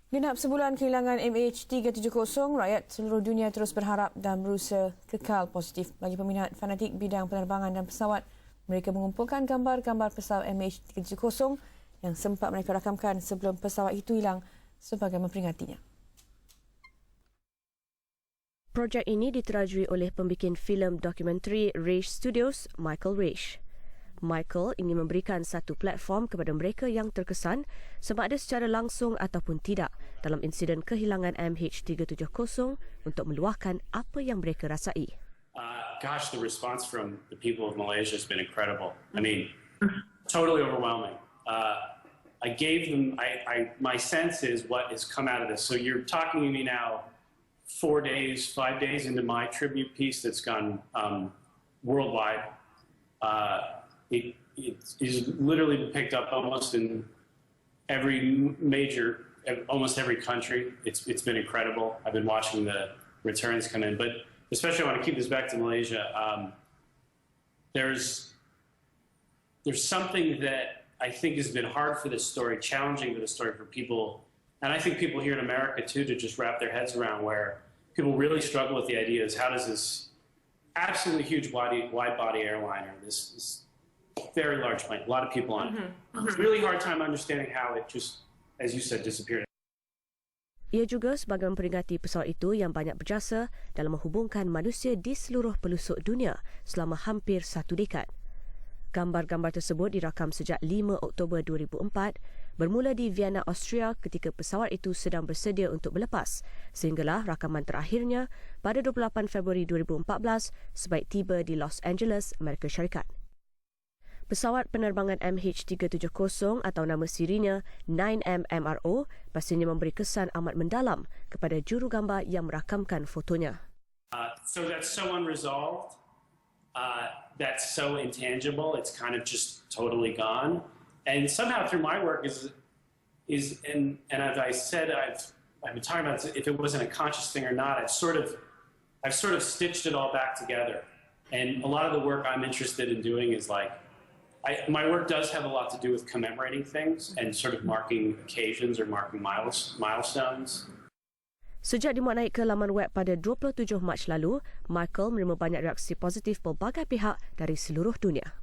Genap sebulan kehilangan MH370, rakyat seluruh dunia terus berharap dan berusaha kekal positif. Bagi peminat fanatik bidang penerbangan dan pesawat, mereka mengumpulkan gambar-gambar pesawat MH370 yang sempat mereka rakamkan sebelum pesawat itu hilang sebagai memperingatinya. Projek ini diterajui oleh pembikin filem dokumentari Raish Studios, Michael Raish. Michael ingin memberikan satu platform kepada mereka yang terkesan sama ada secara langsung ataupun tidak dalam insiden kehilangan MH370 untuk meluahkan apa yang mereka rasai. Gosh, the response from the people of Malaysia has been incredible. I mean, totally overwhelming. I gave them, my sense is what has come out of this. So you're talking to me now 5 days into my tribute piece that's gone worldwide. It is literally been picked up almost in almost every country. It's been incredible. I've been watching the returns come in, but especially I want to keep this back to Malaysia. There's something that I think has been hard for this story, challenging for the story for people, and I think people here in America too, to just wrap their heads around, where people really struggle with the idea is how does this absolutely huge wide body airliner, this very large plane, a lot of people on it. It's really hard time understanding how it just, as you said, disappeared. Ia juga sebagai memperingati pesawat itu yang banyak berjasa dalam menghubungkan manusia di seluruh pelosok dunia selama hampir 1 dekad. Gambar-gambar tersebut dirakam sejak 5 Oktober 2004, bermula di Vienna, Austria ketika pesawat itu sedang bersedia untuk berlepas, sehinggalah rakaman terakhirnya pada 28 Februari 2014 sebaik tiba di Los Angeles, Amerika Syarikat. Pesawat penerbangan MH370 atau nama sirinya 9M MRO pastinya memberi kesan amat mendalam kepada juru gambar yang merakamkan fotonya. So that's so unresolved. That's so intangible. It's kind of just totally gone. And somehow through my work and as I said, I've been talking about if it wasn't a conscious thing or not. I've sort of stitched it all back together. And a lot of the work I'm interested in doing is like. My work does have a lot to do with commemorating things and sort of marking occasions or marking milestones. Sejak dimuat naik ke laman web pada 27 Mac lalu, Michael menerima banyak reaksi positif pelbagai pihak dari seluruh dunia.